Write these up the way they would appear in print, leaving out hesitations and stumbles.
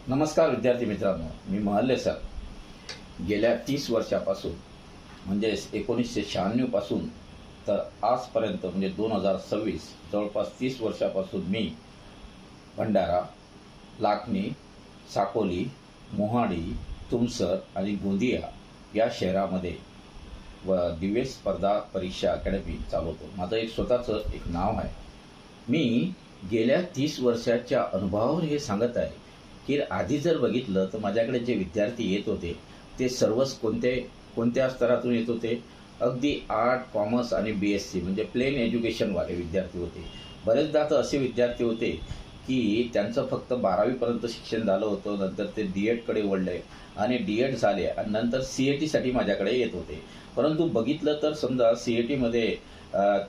नमस्कार विद्यार्थी मित्रांनो, मी महल्ले सर. गेल्या 30 वर्षापासून म्हणजे 1996 पासून तर आजपर्यंत म्हणजे 2026 जवळपास 30 वर्षापासून मी भंडारा, लाखनी, साकोली, मोहाडी, तुमसर आणि गोंदिया या शहरामध्ये दिव्य स्पर्धा परीक्षा अकॅडमी चालवतो. माझं एक स्वतःचं एक नाव आहे. मी गेल्या 30 वर्षाच्या अनुभवावर हे सांगत आहे की आधी जर बघितलं तर माझ्याकडे जे विद्यार्थी येत होते ते सर्वच कोणत्या स्तरातून येत होते. अगदी आर्ट, कॉमर्स आणि BSc म्हणजे प्लेन एज्युकेशनवाले विद्यार्थी होते. बरेचदा तर असे विद्यार्थी होते की त्यांचं फक्त 12वीपर्यंत शिक्षण झालं होतं. नंतर ते DEDकडे वळले आणि DED झाले आणि नंतर CETसाठी माझ्याकडे येत होते. परंतु बघितलं तर समजा CETमध्ये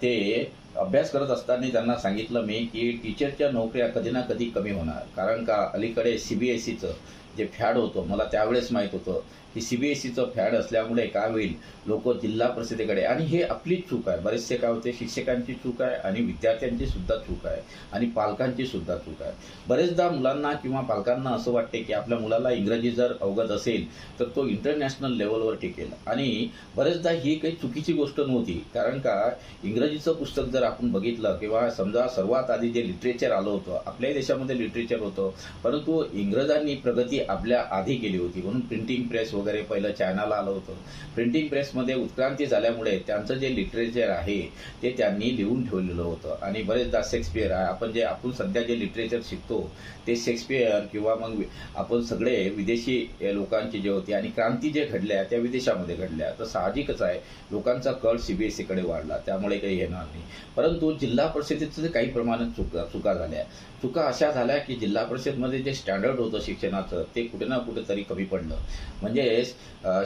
ते अभ्यास करत असताना त्यांना सांगितलं मी की टीचरच्या नोकऱ्या कधी ना कधी कमी होणार. कारण का अलीकडे CBSEचं जे फॅड होतं मला त्यावेळेस माहीत होतं की CBSEचं फॅड असल्यामुळे काय होईल, लोक जिल्हा परिषदेकडे, आणि हे आपलीच चूक आहे. बरेचसे काय होते, शिक्षकांची चूक आहे आणि विद्यार्थ्यांची सुद्धा चूक आहे आणि पालकांची सुद्धा चूक आहे. बरेचदा मुलांना किंवा पालकांना असं वाटते की आपल्या मुलाला इंग्रजी जर अवगत असेल तर तो इंटरनॅशनल लेवलवर टिकेल, आणि बरेचदा ही काही चुकीची गोष्ट नव्हती. कारण का इंग्रजीचं पुस्तक जर आपण बघितलं किंवा समजा सर्वात आधी जे लिटरेचर आलं होतं, आपल्याही देशामध्ये लिटरेचर होतं, परंतु इंग्रजांनी प्रगती आपल्या आधी केली होती. म्हणून प्रिंटिंग प्रेस वगैरे पहिलं चायनाला आलं होतं. प्रिंटिंग प्रेसमध्ये उत्क्रांती झाल्यामुळे त्यांचं जे लिटरेचर आहे ते त्यांनी लिहून ठेवलेलं होतं. आणि बरेचदा शेक्सपियर आहे, आपण सध्या जे लिटरेचर शिकतो ते शेक्सपियर किंवा मग आपण सगळे विदेशी लोकांची जे होती, आणि क्रांती जे घडल्या त्या विदेशामध्ये घडल्या. तर साहजिकच आहे लोकांचा कल CBSEकडे वाढला, त्यामुळे काही येणार नाही. परंतु जिल्हा परिषदेचं काही प्रमाणात चुका झाल्या. चुका अशा झाल्या की जिल्हा परिषदमध्ये जे स्टँडर्ड होतं शिक्षणाचं ते कुठे ना कुठेतरी कमी पडलं. म्हणजे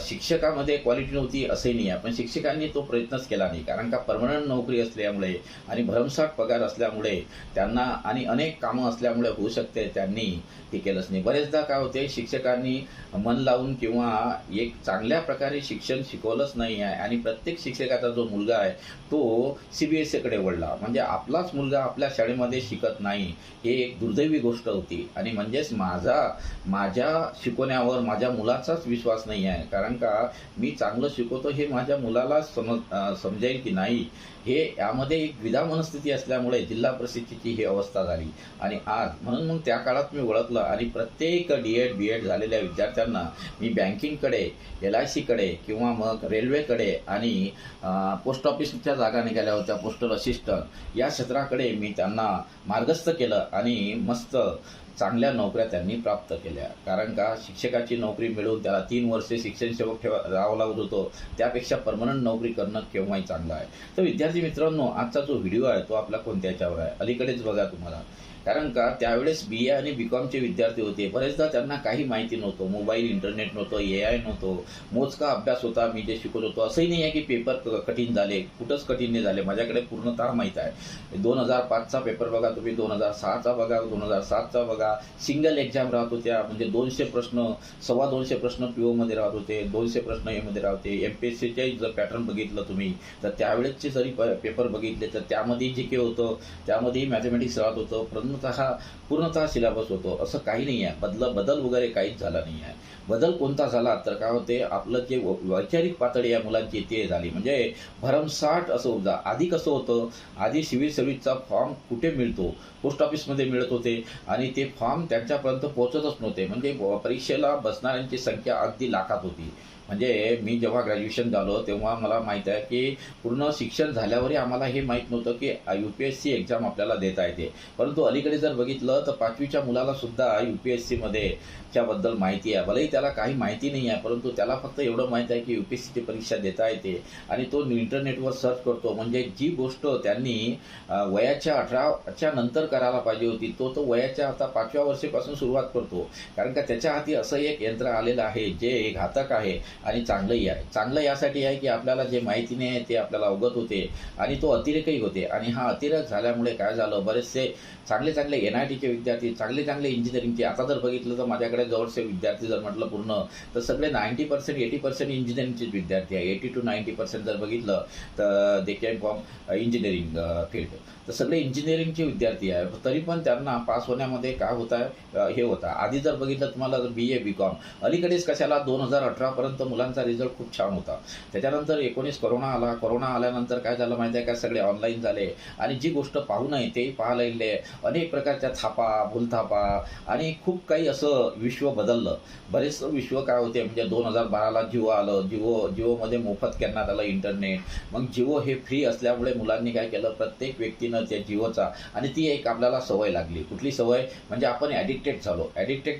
शिक्षकामध्ये क्वालिटी नव्हती असंही नाही आहे, पण शिक्षकांनी तो प्रयत्नच केला नाही. कारण का परमनंट नोकरी असल्यामुळे आणि भरमसाठ पगार असल्यामुळे त्यांना आणि अनेक कामं असल्यामुळे होऊ शकते त्यांनी ते केलंच नाही. बरेचदा काय होते, शिक्षकांनी मन लावून किंवा एक चांगल्या प्रकारे शिक्षण शिकवलंच नाही आहे आणि प्रत्येक शिक्षकाचा जो मुलगा आहे तो CBSEकडे वळला. म्हणजे आपलाच मुलगा आपल्या शाळेमध्ये शिकत नाही, हे एक दुर्दैवी गोष्ट होती. आणि म्हणजेच माझ्या शिकवण्यावर माझ्या मुलाचाच विश्वास नाही आहे. कारण का मी चांगलं शिकवतो हे माझ्या मुलाला समजेल की नाही, हे यामध्ये एक द्विधा मनस्थिती असल्यामुळे जिल्हा परिषदेची ही अवस्था झाली. आणि आज म्हणून मग त्या काळात मी ओळखलं आणि प्रत्येक DED BED झालेल्या विद्यार्थ्यांना मी बँकिंगकडे, LICकडे किंवा मग रेल्वेकडे आणि पोस्ट ऑफिसच्या जागा निघाल्या होत्या, पोस्टल असिस्टंट, या क्षेत्राकडे मी त्यांना मार्गस्थ केलं आणि मस्त चांगल्या नोकऱ्या त्यांनी प्राप्त केल्या. कारण का शिक्षकाची नोकरी मिळवून त्याला 3 वर्षे शिक्षण सेवक राहावं लागत होतं, त्यापेक्षा परमनंट नोकरी करणं केव्हाही चांगलं आहे. तर विद्यार्थी मित्रांनो, आजचा जो व्हिडिओ आहे तो आपला कोणत्या याच्यावर आहे, अलीकडेच बघा तुम्हाला. कारण का त्यावेळेस BA आणि BComचे विद्यार्थी होते. बरेचदा त्यांना काही माहिती नव्हतं, मोबाईल, इंटरनेट नव्हतं, AI नव्हतं, मोजका अभ्यास होता. मी जे शिकवत होतो असंही नाही आहे की पेपर कठीण झाले, कुठंच कठीण नाही झाले. माझ्मध्ये पूर्णतः माहीत आहे. 2005चा पेपर बघा तुम्ही, 2006चा बघा, 2007चा बघा. सिंगल एक्झाम राहत होत्या, म्हणजे 200 प्रश्न, 250 प्रश्न POमध्ये राहत होते, 200 प्रश्न एमध्ये राहत होते. MPSCचे जर पॅटर्न बघितलं तुम्ही तर त्यावेळेसचे जरी पेपर बघितले तर त्यामध्ये जे काही होतं त्यामध्येही मॅथमॅटिक्स राहत होतं. पूर्णतः सिलेबस होतो, असं काही नाही आहे. बदल वगैरे काहीच झाला नाही आहे. बदल कोणता झाला तर काय होते, आपलं जे वैचारिक पातळी या मुलांची ते झाली. म्हणजे भरमसाठ असं होतं. आधी कसं होतं, आधी सिव्हिल सर्व्हिसचा फॉर्म कुठे मिळतो, पोस्ट ऑफिसमध्ये मिळत होते आणि ते फॉर्म त्यांच्यापर्यंत पोहोचतच नव्हते. म्हणजे परीक्षेला बसणाऱ्यांची संख्या अगदी लाखात होती. म्हणजे मी जेव्हा ग्रॅज्युएशन झालो तेव्हा मला माहीत आहे की पूर्ण शिक्षण झाल्यावरही आम्हाला हे माहीत नव्हतं की UPSC एक्झाम आपल्याला देता येते. परंतु अलीकडे जर बघितलं तर 5वीच्या मुलाला सुद्धा UPSCमध्ये च्याबद्दल माहिती आहे. भलेही त्याला काही माहिती नाही आहे, परंतु त्याला फक्त एवढं माहीत आहे की UPSCची परीक्षा देता येते आणि तो इंटरनेटवर सर्च करतो. म्हणजे जी गोष्ट त्यांनी वयाच्या 18च्या नंतर करायला पाहिजे होती तो वयाच्या आता 5व्या वर्षापासून सुरुवात करतो. कारण का त्याच्या हाती असं एक यंत्र आलेलं आहे जे घातक आहे. आणि चांगलंही आहे. चांगलं यासाठी आहे की आपल्याला जे माहिती नाही आहे ते आपल्याला अवगत होते आणि तो अतिरेकही होते. आणि हा अतिरेक झाल्यामुळे काय झालं, बरेचसे चांगले चांगले NITचे विद्यार्थी, चांगले चांगले इंजिनिअरिंगचे, आता जर बघितलं तर माझ्याकडे जवळचे विद्यार्थी जर म्हटलं पूर्ण तर सगळे 90% 80% इंजिनिअरिंगचेच विद्यार्थी आहे. 80 to 90% जर बघितलं तर दे केम फ्रॉम इंजिनिअरिंग फील्ड. तर सगळे इंजिनिअरिंगचे विद्यार्थी आहे. तरी पण त्यांना पास होण्यामध्ये काय होत आहे, हे होतं. आधी जर बघितलं तुम्हाला तर BA BCom, अलीकडेच कशाला 2018पर्यंत मुलांचा रिझल्ट खूप छान होता. त्याच्यानंतर 19 कोरोना आला. कोरोना आल्यानंतर काय झालं माहिती आहे का, सगळे ऑनलाईन झाले आणि जी गोष्ट पाहू नये तेही पाहायला लागले. अनेक प्रकारच्या थापा, भूलथापा आणि खूप काही असं विश्व बदललं. बरेच विश्व काय होते म्हणजे 2012ला जिओ आलं. जिओमध्ये मोफत करण्यात आलं इंटरनेट. मग जिओ हे फ्री असल्यामुळे मुलांनी काय केलं, प्रत्येक व्यक्तीनं त्या जिओचा, आणि ती एक आपल्याला सवय लागली. कुठली सवय म्हणजे आपण ॲडिक्टेड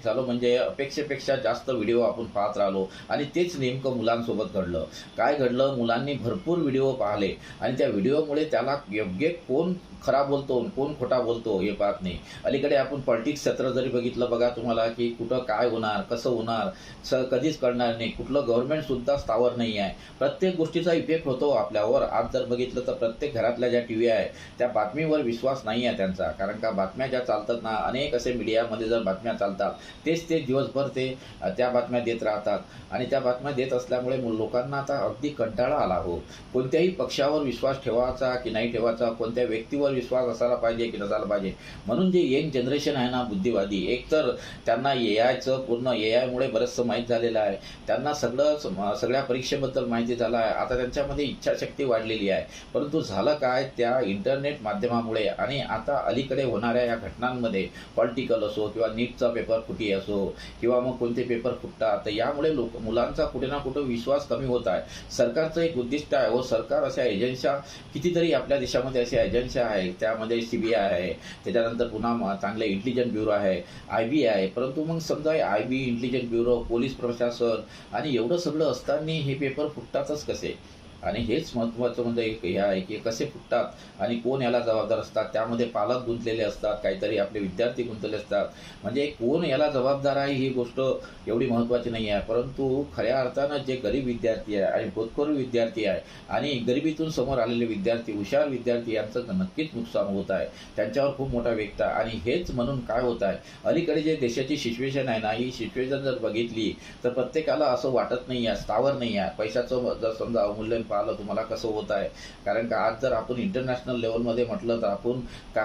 झालो म्हणजे अपेक्षेपेक्षा जास्त व्हिडिओ आपण पाहत राहिलो. आणि तेच नेमकं मुलांसोबत घडलं. काय घडलं, मुलांनी भरपूर व्हिडिओ पाहिले आणि त्या व्हिडिओमुळे त्याला योग्य कोण खरा बोलतो कोण खोटा बोलतो हे पाहत नाही. अलीकडे आपण पॉलिटिक्स क्षेत्र जरी बघितलं बघा तुम्हाला की कुठं काय होणार, कसं होणार कधीच कळणार नाही. कुठलं गव्हर्नमेंटसुद्धा स्थावर नाही आहे. प्रत्येक गोष्टीचा इफेक्ट होतो आपल्यावर. आज जर बघितलं तर प्रत्येक घरातल्या ज्या TV आहे त्या बातमीवर विश्वास नाही आहे त्यांचा. कारण का बातम्या ज्या चालतात ना, अनेक असे मीडियामध्ये जर बातम्या चालतात तेच दिवसभर ते त्या बातम्या देत राहतात. आणि त्या बातम्या देत असल्यामुळे लोकांना आता अगदी कंटाळा आला हो. कोणत्याही पक्षावर विश्वास ठेवायचा की नाही ठेवायचा, कोणत्या व्यक्तीवर विश्वास असायला पाहिजे की नसायला पाहिजे. म्हणून जे यंग जनरेशन आहे ना बुद्धिवादी, एक तर त्यांना AIचं पूर्ण AIमुळे बरंचसं माहीत झालेलं आहे. त्यांना सगळ्या परीक्षेबद्दल माहिती झालं आहे. आता त्यांच्यामध्ये इच्छाशक्ती वाढलेली आहे. परंतु झालं काय, त्या इंटरनेट माध्यमामुळे आणि आता अलीकडे होणाऱ्या या घटनांमध्ये पॉलिटिकल असो किंवा नीटचा पेपर फुटी असो किंवा मग कोणते पेपर फुटतात, तर यामुळे मुलांचा कुठे ना कुठे विश्वास कमी होत आहे. सरकारचं एक उद्दिष्ट आहे व सरकार अशा एजन्स्या कितीतरी आपल्या देशामध्ये अशा एजन्स्या आहेत. त्यामध्ये CBI आहे, त्याच्यानंतर पुन्हा चांगले इंटेलिजन्स ब्युरो आहे, IB आहे. परंतु मग समजा IB, इंटेलिजन्स ब्युरो, पोलीस प्रशासन आणि एवढं सगळं असताना हे पेपर फुटतातच कसे. आणि हेच महत्त्वाचं म्हणजे हे आहे की कसे फुटतात आणि कोण याला जबाबदार असतात. त्यामध्ये पालक गुंतलेले असतात, काहीतरी आपले विद्यार्थी गुंतलेले असतात. म्हणजे कोण याला जबाबदार आहे ही गोष्ट एवढी महत्त्वाची नाही आहे. परंतु खऱ्या अर्थानं जे गरीब विद्यार्थी आहे आणि होतकरू विद्यार्थी आहे आणि गरिबीतून समोर आलेले विद्यार्थी, हुशार विद्यार्थी यांचं नक्कीच नुकसान होत आहे. त्यांच्यावर खूप मोठा वेगळा. आणि हेच म्हणून काय होत आहे, अलीकडे जे देशाची सिच्युएशन आहे ना, ही सिच्युएशन जर बघितली तर प्रत्येकाला असं वाटत नाही आहे, स्थावर नाही आहे. पैशाचं जर समजा अवमूल्यन पाहिलं तुम्हाला कसं होत आहे. कारण का आज जर आपण इंटरनॅशनल लेवलमध्ये म्हटलं तर आपण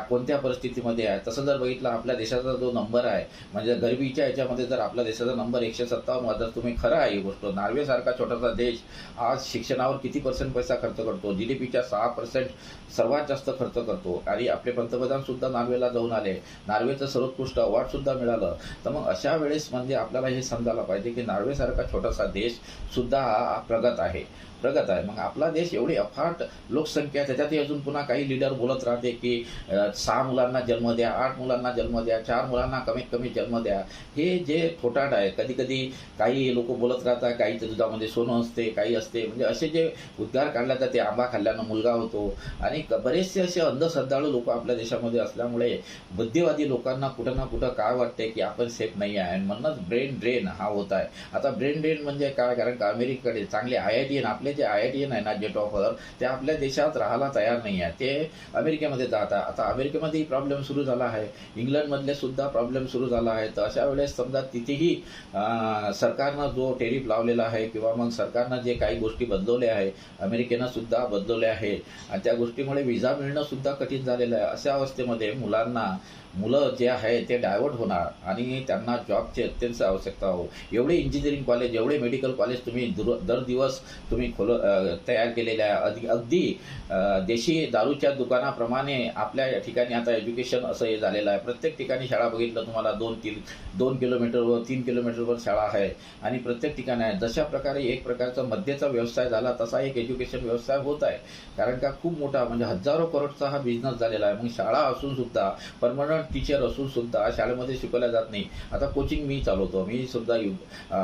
कोणत्या परिस्थितीमध्ये आहे. तसं जर बघितलं आपल्या देशाचा जो नंबर आहे म्हणजे गरिबीच्या याच्यामध्ये जर आपल्या देशाचा नंबर 157 जर तुम्ही खरं आहे ही गोष्ट, नॉर्वेसारखा छोटासा देश आज शिक्षणावर किती % पैसा खर्च करतो, GDPच्या 6% सर्वात जास्त खर्च करतो. आणि आपले पंतप्रधान सुद्धा नॉर्वेला जाऊन आले, नॉर्वेचं सर्वोत्कृष्ट अवॉर्ड सुद्धा मिळालं. तर मग अशा वेळेस म्हणजे आपल्याला हे समजायला पाहिजे की नॉर्वेसारखा छोटासा देश सुद्धा हा प्रगत आहे. मग आपला देश एवढी अफाट लोकसंख्या, त्याच्यातही अजून पुन्हा काही लीडर बोलत राहते की 6 मुलांना जन्म द्या, 8 मुलांना जन्म द्या, 4 मुलांना कमीत कमी जन्म द्या. हे जे थोटाट आहे. कधी कधी काही लोक बोलत राहतात काहीच्या दुधामध्ये सोनं असते, काही असते, म्हणजे असे जे उद्गार काढले जाते, आंबा खाल्ल्यानं मुलगा होतो. आणि बरेचसे असे अंधश्रद्धाळू लोक आपल्या देशामध्ये असल्यामुळे बुद्धिवादी लोकांना कुठं ना कुठं काय वाटते की आपण सेफ नाही आहे. आणि म्हणूनच ब्रेन ड्रेन हा होत आहे. आता ब्रेन ड्रेन म्हणजे काय, कारण का अमेरिकेकडे चांगले IITian, आपले जे IITian आहे ना, जे टॉपर, ते आपल्या देशात राहायला तयार नाही आहे. ते अमेरिकेमध्ये जातात. आता अमेरिकेमध्येही प्रॉब्लेम सुरू झाला आहे, इंग्लंडमधले सुद्धा प्रॉब्लेम सुरू झाला आहे. तर अशा वेळेस समजा तिथेही सरकारनं जो टेरिफ लावलेला आहे किंवा मग सरकारनं जे काही गोष्टी बदलवल्या आहे, अमेरिकेनं सुद्धा बदलवल्या आहे. आणि त्या गोष्टीमुळे व्हिसा मिळणं सुद्धा कठीण झालेलं आहे. अशा अवस्थेमध्ये मुलं जे आहे ते डायव्हर्ट होणार आणि त्यांना जॉबची अत्यंत आवश्यकता हो. एवढे इंजिनिअरिंग कॉलेज, एवढे मेडिकल कॉलेज तुम्ही दर दिवस तुम्ही तयार केलेले आहे. अगदी देशी दारूच्या दुकानाप्रमाणे आपल्या ठिकाणी आता एज्युकेशन असं हे झालेलं आहे. प्रत्येक ठिकाणी शाळा बघितलं तुम्हाला 2 किलोमीटरवर 3 किलोमीटरवर शाळा आहे. आणि प्रत्येक ठिकाणी आहे. जशा प्रकारे एक प्रकारचा मद्याचा व्यवसाय झाला तसा एक एज्युकेशन व्यवसाय होत आहे. कारण का खूप मोठा म्हणजे हजारो करोडचा हा बिझनेस झालेला आहे. मग शाळा असून सुद्धा परमनंट टीचर असून सुद्धा शाळेमध्ये शिकवल्या जात नाही. आता कोचिंग मी चालवतो, मी सुद्धा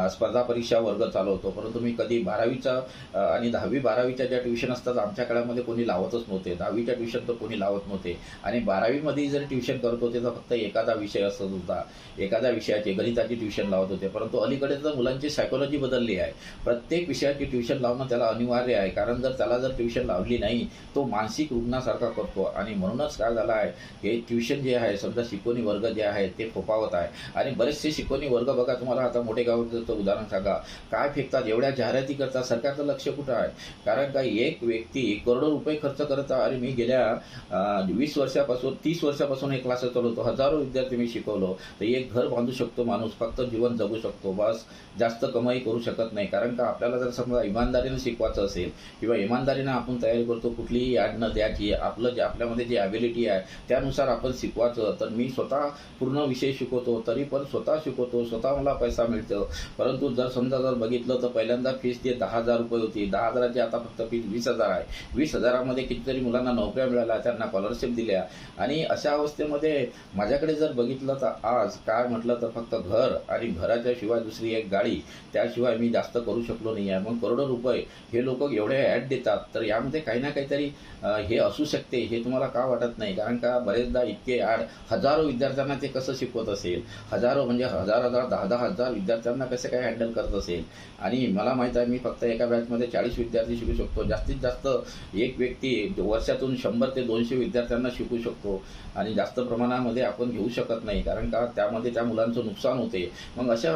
स्पर्धा परीक्षा वर्ग चालवतो, परंतु मी कधी 12वीचा आणि 10वी-12वीच्या ज्या ट्युशन असतात आमच्या काळामध्ये कोणी लावतच नव्हते. 10वीच्या ट्युशन तर कोणी लावत नव्हते आणि 12वीमध्ये जर ट्युशन करत होते तर फक्त एखादा विषय असत होता, एखाद्या विषयाची गणिताची ट्युशन लावत होते. परंतु अलीकडे तर मुलांची सायकोलॉजी बदलली आहे. प्रत्येक विषयाची ट्युशन लावणं त्याला अनिवार्य आहे, कारण त्याला जर ट्युशन लावली नाही तो मानसिक रुग्णासारखा करतो. आणि म्हणूनच काय झालं आहे, हे ट्युशन जे आहे समजा शिकवणी वर्ग जे आहे ते फोपावत आहे. आणि बरेचसे शिकवणी वर्ग बघा, तुम्हाला आता मोठे गावाचं उदाहरण सांगा, काय फेकतात, एवढ्या जाहिराती करतात, सरकारचं लक्ष कुठं आहे? कारण का एक व्यक्ती करोडो रुपये खर्च करत आहे. आणि मी गेल्या 20 वर्षापासून 30 वर्षापासून हे क्लासेस चालवतो, हजारो विद्यार्थी मी शिकवलो. तर एक घर बांधू शकतो माणूस, फक्त जीवन जगू शकतो, बस जास्त कमाई करू शकत नाही. कारण का आपल्याला जर समजा इमानदारीनं शिकवायचं असेल किंवा इमानदारीनं आपण तयारी करतो कुठलीही ॲड न द्यायची, आपलं जे आपल्यामध्ये जी ॲबिलिटी आहे त्यानुसार आपण शिकवायचं. तर मी स्वतः पूर्ण विषय शिकवतो, तरी पण स्वतः शिकवतो, स्वतः मला पैसा मिळतो. परंतु जर बघितलं तर पहिल्यांदा फीस जे 10,000 रुपये होती, 10,000ची आता फक्त फीस 20,000 आहे. 20,000मध्ये कितीतरी मुलांना नोकऱ्या मिळाल्या, त्यांना स्कॉलरशिप दिल्या. आणि अशा अवस्थेमध्ये माझ्याकडे जर बघितलं तर आज काय म्हटलं तर फक्त घर आणि घराच्या शिवाय दुसरी एक गाडी, त्याशिवाय मी जास्त करू शकलो नाही आहे. मग करोडो रुपये हे लोक एवढे ॲड देतात, तर यामध्ये काही ना काहीतरी हे असू शकते. हे तुम्हाला का वाटत नाही? कारण का बरेचदा इतके ॲड हजारो विद्यार्थ्यांना ते कसं शिकवत असेल, हजारो म्हणजे हजार 10,000 विद्यार्थ्यांना कसं काय हँडल करत असेल. आणि मला माहीत आहे, मी फक्त एका बॅचमध्ये 40 विद्यार्थी शिकू शकतो. जास्तीत जास्त एक व्यक्ती वर्षातून 100 ते 200 विद्यार्थ्यांना शिकू शकतो. आणि जास्त प्रमाणामध्ये आपण घेऊ शकत नाही, कारण का त्यामध्ये त्या मुलांचं नुकसान होते. मग अशा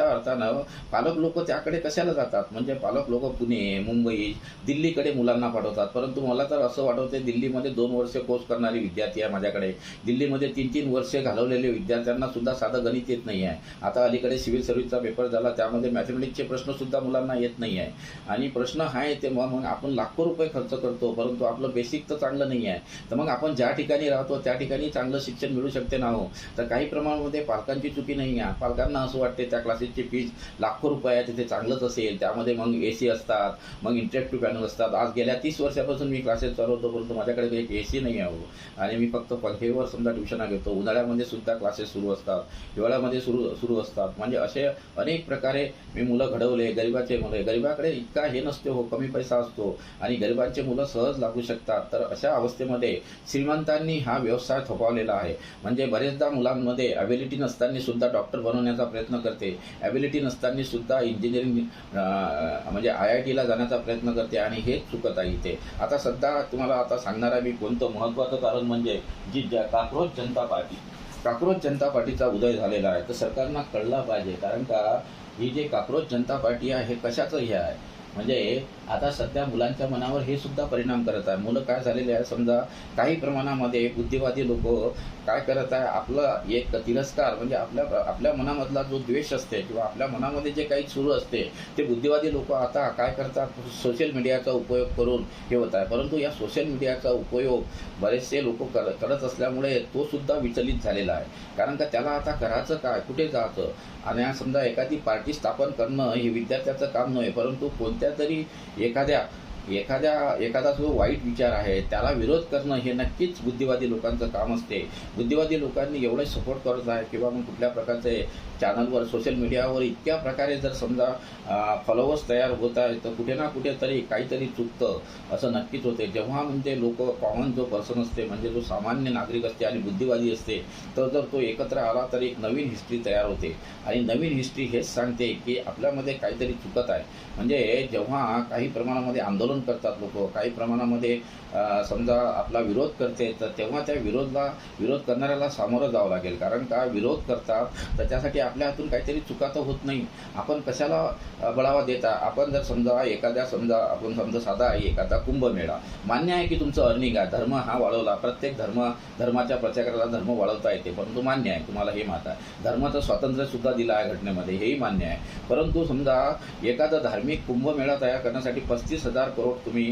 अर्थानं पालक लोक त्याकडे कशाला जातात? म्हणजे पालक लोक पुणे, मुंबई, दिल्लीकडे मुलांना पाठवतात. परंतु मला तर असं वाटते, दिल्लीमध्ये 2 वर्ष कोर्स करणारी विद्यार्थी आहे माझ्याकडे, दिल्लीमध्ये 3-3 वर्षे घालवलेले विद्यार्थ्यांना सुद्धा साधं गणित येत नाही आहे. आता अलीकडे सिव्हिल सर्व्हिसचा पेपर झाला, त्यामध्ये मॅथमॅटिक्सचे प्रश्न सुद्धा मुलांना येत नाही आहे. आणि प्रश्न आहे ते मग आपण लाखो रुपये खर्च करतो, परंतु आपलं बेसिक तर चांगलं नाही आहे. तर मग आपण ज्या ठिकाणी राहतो त्या ठिकाणी चांगलं शिक्षण मिळू शकते ना हो. तर काही प्रमाणामध्ये पालकांची चुकी नाही आहे. पालकांना असं वाटते त्या क्लासेसची फीज लाखो रुपये आहे, तिथे चांगलंच असेल, त्यामध्ये मग AC असतात, मग इंटरॅक्टिव्ह पॅनल असतात. आज गेल्या 30 वर्षापासून मी क्लासेस चालवतो, परंतु माझ्याकडे एक AC नाही आहे हो. आणि मी फक्त पंखेवर समजा ट्युशना घेतो. उन्हाळ्यामध्ये सुद्धा क्लासेस सुरू असतात, हिवाळ्यामध्ये सुरू असतात. म्हणजे असे अनेक प्रकारे मी मुलं घडवले. गरिबाचे मुलं, गरिबाकडे इतका हे नसते हो, कमी पैसा असतो आणि गरिबांचे मुलं सहज लागू शकतात. तर अशा अवस्थेमध्ये श्रीमंतांनी हा व्यवसाय थोपवलेला आहे. म्हणजे बरेचदा मुलांमध्ये ॲबिलिटी नसताना सुद्धा डॉक्टर बनवण्याचा प्रयत्न करते, ॲबिलिटी नसताना सुद्धा इंजिनिअरिंग म्हणजे IITला जाण्याचा प्रयत्न करते. आणि हेच चुकत आहे इथे. आता सध्या तुम्हाला आता सांगणार आहे मी कोणतं महत्त्वाचं कारण, म्हणजे जी काक्रोच जनता पार्टीचा उदय झालेला आहे. तर सरकारनं कळला पाहिजे, कारण का ही जे काक्रोच जनता पार्टी आहे हे कशाचं हे आहे, म्हणजे आता सध्या मुलांच्या मनावर हे सुद्धा परिणाम करत आहे. मुलं काय झालेले आहे, समजा काही प्रमाणामध्ये बुद्धिवादी लोक काय करत आहे, आपलं एक तिरस्कार म्हणजे आपल्या मनामधला जो द्वेष असते किंवा आपल्या मनामध्ये जे काही सुरू असते ते बुद्धिवादी लोक आता काय करतात, सोशल मीडियाचा उपयोग करून हे होत आहे. परंतु या सोशल मीडियाचा उपयोग बरेचसे लोक करत असल्यामुळे तो सुद्धा विचलित झालेला आहे. कारण का त्याला आता करायचं काय, कुठे जायचं. आणि समजा एखादी पार्टी स्थापन करणं हे विद्यार्थ्याचं काम नव्हे, परंतु कोणत्या तरी एखादा जो वाईट विचार आहे त्याला विरोध करणं हे नक्कीच बुद्धिवादी लोकांचं काम असते. बुद्धिवादी लोकांनी एवढे सपोर्ट करत आहे किंवा मग कुठल्या प्रकारचे चॅनलवर सोशल मीडियावर इतक्या प्रकारे जर समजा फॉलोअर्स तयार होत आहे, तर कुठे ना कुठेतरी काहीतरी चुकतं असं नक्कीच होते. जेव्हा म्हणजे लोक कॉमन जो पर्सन असते, म्हणजे जो सामान्य नागरिक असते आणि बुद्धिवादी असते, तर जर तो एकत्र आला तर एक नवीन हिस्ट्री तयार होते. आणि नवीन हिस्ट्री हेच सांगते की आपल्यामध्ये काहीतरी चुकत आहे. म्हणजे जेव्हा काही प्रमाणामध्ये आंदोलन करतात लोक, काही प्रमाणामध्ये समजा आपला विरोध करते, तर तेव्हा त्या विरोध करणाऱ्याला सामोरं जावं लागेल. कारण का विरोध करतात तर त्यासाठी आपल्या हातून काहीतरी चुका तर होत नाही. आपण कशाला बळावा देता. आपण जर समजा आपण समजा साधा आहे एखादा कुंभमेळा, मान्य आहे की तुमचं अर्निंग आहे, धर्म हा वाढवला, प्रत्येक धर्माच्या प्रचाराला धर्म वाढवता येते, परंतु मान्य आहे तुम्हाला हे माहिती आहे, धर्माचं स्वातंत्र्य सुद्धा दिलं आहे घटनेमध्ये, हेही मान्य आहे. परंतु समजा एखादा धार्मिक कुंभमेळा तयार करण्यासाठी 35,000 करोड तुम्ही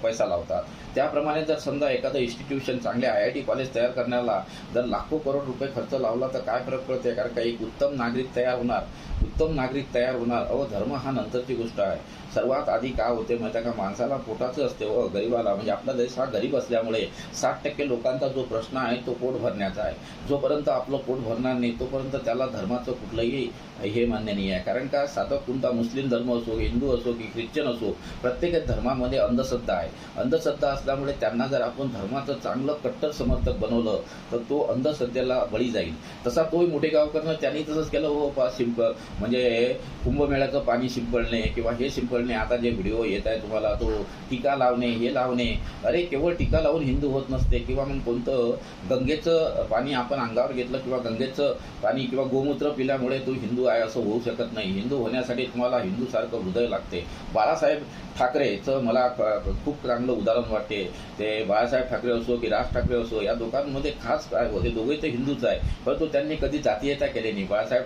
पैसा लावता, त्याप्रमाणे जर समजा एखादं इन्स्टिट्यूशन चांगले IIT कॉलेज तयार करण्याला जर लाखो करोड रुपये खर्च लावला तर काय फरक पडते? कारण का एक उत्तम नागरिक तयार होणार. धर्म हा नंतरची गोष्ट आहे. सर्वात आधी काय होते माहिती आहे का? माणसाला पोटाचं असते गरीबाला. म्हणजे आपला देश हा गरीब असल्यामुळे 60% लोकांचा जो प्रश्न आहे तो पोट भरण्याचा आहे. जोपर्यंत आपलं पोट भरणार नाही तोपर्यंत त्याला धर्माचं कुठलंही हे मान्य नाही आहे. कारण का साधा कोणता मुस्लिम धर्म असो, हिंदू असो की ख्रिश्चन असो, प्रत्येक धर्मामध्ये अंधश्रद्धा आहे. अंधश्रद्धा असल्यामुळे त्यांना जर आपण धर्माचं चांगलं कट्टर समर्थक बनवलं तर तो अंधश्रद्धेला बळी जाईल. तसा तोही मोठेगावकरनं त्यांनी तसंच केलं. सिंपल म्हणजे कुंभमेळ्याचं पाणी शिंपडणे किंवा हे शिंपडणे, आता जे व्हिडिओ येत आहे तुम्हाला तो टीका लावणे, हे लावणे. अरे केवळ टीका लावून हिंदू होत नसते. किंवा मग कोणतं गंगेचं पाणी आपण अंगावर घेतलं किंवा गंगेचं पाणी किंवा गोमूत्र पिल्यामुळे तो हिंदू आहे असं होऊ शकत नाही. हिंदू होण्यासाठी तुम्हाला हिंदूसारखं हृदय लागते. बाळासाहेब ठाकरेचं मला खूप चांगलं उदाहरण वाटते. ते बाळासाहेब ठाकरे असो की राज ठाकरे असो, या दोघांमध्ये खास काय होते, दोघे ते हिंदूच आहे, परंतु त्यांनी कधी जातीयता केली नाही. बाळासाहेब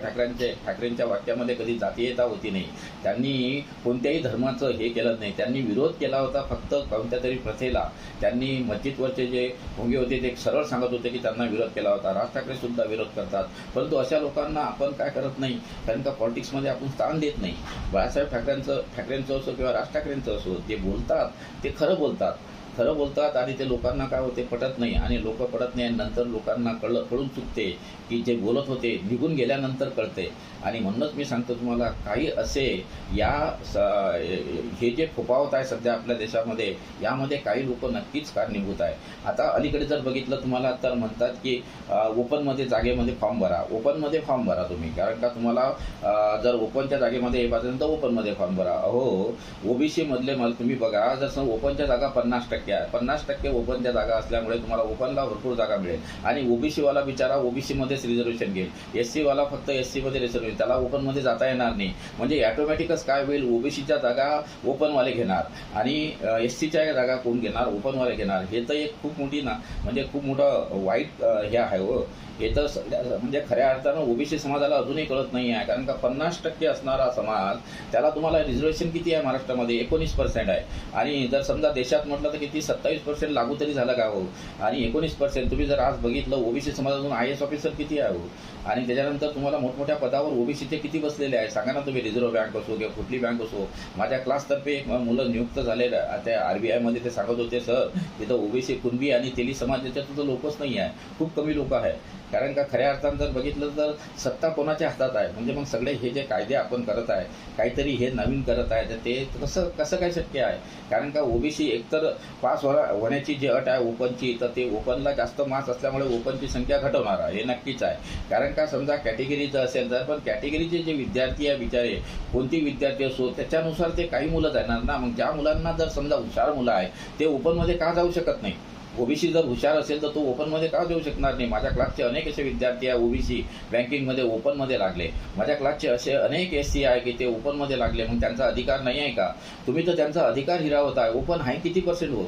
ठाकरेंच्या वाक्यामध्ये कधी जातीयता होती नाही. त्यांनी कोणत्याही धर्माचं हे केलं नाही. त्यांनी विरोध केला होता फक्त कोणत्या तरी प्रथेला. त्यांनी मस्जिदवरचे जे भोंगे होते ते सरळ सांगत होते की त्यांना विरोध केला होता. राज ठाकरे सुद्धा विरोध करतात, परंतु अशा लोकांना आपण काय करत नाही, कारण का पॉलिटिक्समध्ये आपण स्थान देत नाही. बाळासाहेब ठाकरेंचं असो किंवा राज ठाकरेंचं असो, ते बोलतात ते खरं बोलतात आणि ते लोकांना काय होते, पटत नाही. आणि लोक पटत नाही आणि नंतर लोकांना कळून चुकते की जे बोलत होते निघून गेल्यानंतर कळते. आणि म्हणूनच मी सांगतो तुम्हाला, काही असे हे जे फोफावत आहे सध्या आपल्या देशामध्ये, यामध्ये काही लोक नक्कीच कारणीभूत आहे. आता अलीकडे जर बघितलं तुम्हाला तर म्हणतात की ओपनमध्ये जागेमध्ये फॉर्म भरा तुम्ही. कारण का तुम्हाला जर ओपनच्या जागेमध्ये येईपर्यंत ओपनमध्ये फॉर्म भरा. ओबीसी मधले तुम्ही बघा, जर ओपनच्या जागा 50% आहे, 50% ओपनच्या जागा असल्यामुळे तुम्हाला ओपनला भरपूर जागा मिळेल. आणि ओबीसीवाला बिचारा ओबीसीमध्येच रिझर्वेशन घेईल, एससीवाला फक्त एससीमध्ये रिझर्वेशन, त्याला ओपनमध्ये जाता येणार नाही. म्हणजे ऑटोमॅटिकच काय होईल, ओबीसीच्या जागा ओपनवाले घेणार आणि एससीच्या जागा कोण घेणार, ओपनवाले घेणार. हे तर एक खूप मोठी म्हणजे खूप मोठं वाईट हे आहे हे तर म्हणजे खऱ्या अर्थानं ओबीसी समाजाला अजूनही कळत नाही आहे. कारण का 50% असणारा समाज, त्याला तुम्हाला रिझर्वेशन किती आहे महाराष्ट्रामध्ये? 19% आहे. आणि जर समजा देशात म्हटलं तर किती, 27% लागू तरी झालं का आणि 19% तुम्ही जर आज बघितलं ओबीसी समाजातून IAS ऑफिसर किती आहे आणि त्याच्यानंतर तुम्हाला मोठमोठ्या पदावर ओबीसीचे किती बसलेले आहे सांगा ना तुम्ही. रिझर्व्ह बँक असो किंवा कुठली बँक असो. माझ्या क्लासतर्फे एक मुलं नियुक्त झाले त्या RBI ते सांगत होते, सर तिथं ओबीसी, कुणबी आणि तेली समाज याच्यात तर लोकच नाही आहे, खूप कमी लोक आहे. कारण का खऱ्या अर्थानं जर बघितलं तर सत्ता कोणाच्या हातात आहे? म्हणजे मग सगळे हे जे कायदे आपण करत आहे, काहीतरी हे नवीन करत आहे, तर ते कसं काय शक्य आहे? कारण का ओबीसी एकतर पास होण्याची जी अट आहे ओपनची, तर ते ओपनला जास्त मार्क्स असल्यामुळे ओपनची संख्या घटवणार आहे, हे नक्कीच आहे. कारण का समजा कॅटेगरीचं असेल तर, पण कॅटेगरीचे जे विद्यार्थी आहे बिचारे, कोणती विद्यार्थी असो त्याच्यानुसार ते काही मुलं जाणार ना. मग ज्या मुलांना जर समजा हुशार मुलं आहे ते ओपनमध्ये का जाऊ शकत नाही? ओबीसी जर हुशार असेल तर तो ओपनमध्ये का जाऊ शकणार नाही? माझ्या क्लासचे अनेक असे विद्यार्थी आहे ओबीसी बँकिंगमध्ये ओपनमध्ये लागले. माझ्या क्लासचे असे अनेक SC आहे की ते ओपनमध्ये लागले. मग त्यांचा अधिकार नाही आहे का? तुम्ही तर त्यांचा अधिकार हिरावत आहे. ओपन आहे किती %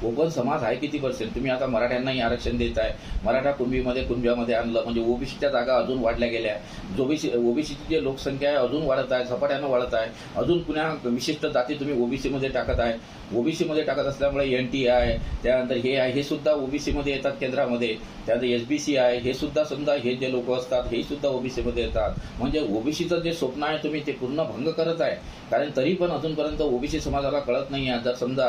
ओपन समाज आहे किती %? तुम्ही आता मराठ्यांनाही आरक्षण देत आहे, मराठा कुणब्यामध्ये आणलं, म्हणजे ओबीसीच्या जागा अजून वाढल्या गेल्या. ओबीसीची जी लोकसंख्या आहे अजून वाढत आहे, झपाट्यानं वाढत आहे. अजून पुन्हा विशिष्ट जाती तुम्ही ओबीसीमध्ये टाकत आहे. ओबीसीमध्ये टाकत असल्यामुळे NT आहे, त्यानंतर हे आहे, हे सुद्धा ओबीसीमध्ये येतात केंद्रामध्ये. त्यानंतर SBC आहे, हे सुद्धा समजा हे जे लोक असतात हे सुद्धा ओबीसीमध्ये येतात. म्हणजे ओबीसीचं जे स्वप्न आहे तुम्ही ते पूर्ण भंग करत आहे. कारण तरी पण अजूनपर्यंत ओबीसी समाजाला कळत नाही आहे. जर समजा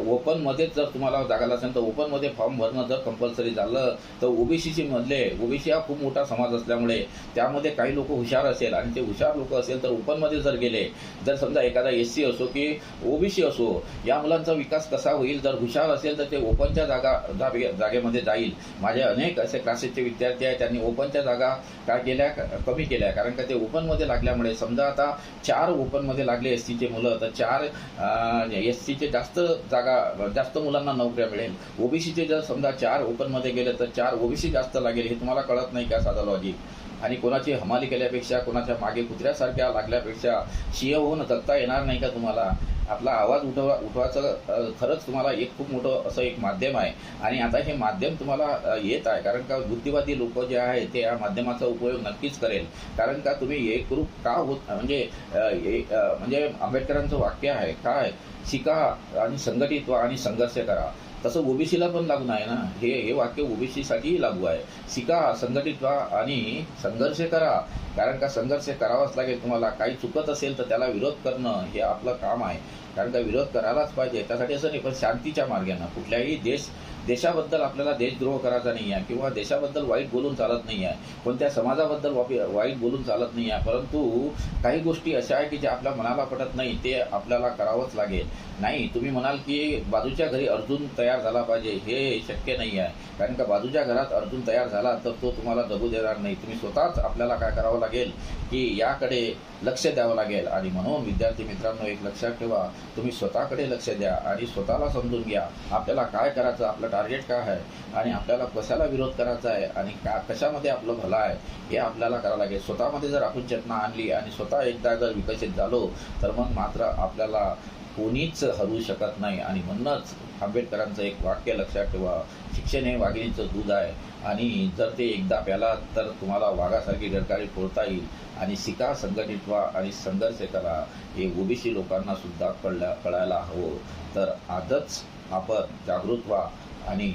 ओपनमध्येच जर तुम्हाला जागा असेल तर ओपनमध्ये फॉर्म भरणं जर कंपल्सरी झालं तर ओबीसी हा खूप मोठा समाज असल्यामुळे त्यामध्ये काही लोक हुशार असेल आणि ते हुशार लोक असेल तर ओपनमध्ये जर गेले, जर समजा एखादा SC असो की ओबीसी असो, या मुलांचा विकास कसा होईल? जर हुशार असेल तर ते ओपनच्या जागेमध्ये जाईल. माझे अनेक असे क्लासेसचे विद्यार्थी आहेत, त्यांनी ओपनच्या जागा काय केल्या, कमी केल्या. कारण का ते ओपनमध्ये लागल्यामुळे, समजा आता 4 ओपनमध्ये लागले SCचे मुलं तर 4 SCचे जास्त मुलांना नोकऱ्या मिळेल. ओबीसीचे जर समजा 4 ओपनमध्ये गेले तर 4 ओबीसी जास्त लागेल. हे तुम्हाला कळत नाही का साधा लॉजिक? आणि कोणाची हमाली केल्यापेक्षा, कोणाच्या मागे कुत्र्यासारख्या लागल्यापेक्षा सिंह होऊन जगता येणार नाही का तुम्हाला? आपला आवाज उठवायचं खरंच तुम्हाला एक खूप मोठं असं एक माध्यम आहे. आणि आता हे माध्यम तुम्हाला येत आहे कारण का बुद्धिवादी लोक जे आहे ते या माध्यमाचा उपयोग नक्कीच करेल. कारण का तुम्ही एकरूप का होत म्हणजे म्हणजे आंबेडकरांचं वाक्य आहे काय, शिका आणि संघटित व्हा आणि संघर्ष करा. तसं ओबीसीला पण लागू आहे ना, हे वाक्य ओबीसीसाठीही लागू आहे. शिका, संघटित व्हा आणि संघर्ष करा. कारण का संघर्ष करावाच लागेल तुम्हाला. काही चुकत असेल तर त्याला विरोध करणं हे आपलं काम आहे. कारण का विरोध करायलाच पाहिजे. त्यासाठी असं नाही, पण शांतीच्या मार्गाने. कुठल्याही देशाबद्दल आपल्याला देशद्रोह करायचा नाही आहे किंवा देशाबद्दल वाईट बोलून चालत नाही आहे, कोणत्या समाजाबद्दल वाईट बोलून चालत नाही आहे. परंतु काही गोष्टी अशा आहे की ज्या आपल्या मनाला पटत नाही, ते आपल्याला करावंच लागेल. नाही तुम्ही म्हणाल की बाजूच्या घरी अर्जुन तयार झाला पाहिजे, हे शक्य नाही आहे. कारण का बाजूच्या घरात अर्जुन तयार झाला तर तो तुम्हाला जगू देणार नाही. तुम्ही स्वतःच आपल्याला काय करावं लागेल की याकडे लक्ष द्यावं लागेल. आणि म्हणून विद्यार्थी मित्रांनो, एक लक्षात ठेवा, तुम्ही स्वतःकडे लक्ष द्या आणि स्वतःला समजून घ्या आपल्याला काय करायचं, आपलं टार्गेट काय आहे आणि आपल्याला कशाला विरोध करायचा आहे आणि कशामध्ये आपलं भलं आहे हे आपल्याला करावं लागेल. स्वतःमध्ये जर आपण चेतना आणली आणि स्वतः एकदा जर विकसित झालो तर मग मात्र आपल्याला कोणीच हरू शकत नाही. आणि म्हणूनच आंबेडकरांचं एक वाक्य लक्षात ठेवा, शिक्षण हे वाघिणीचं दूध आहे आणि जर ते एकदा प्याला तर तुम्हाला वाघासारखी डरकाळी फोडता येईल. आणि शिका, संघटित व्हा आणि संघर्ष करा, हे ओबीसी लोकांना सुद्धा कळायला हवं. तर आजच आपण जागृत व्हा. आणि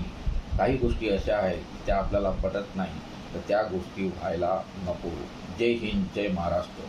काही गोष्टी अशा आहेत त्या आपल्याला पटत नाही तर त्या गोष्टी व्हायला नको. जय हिंद, जय महाराष्ट्र.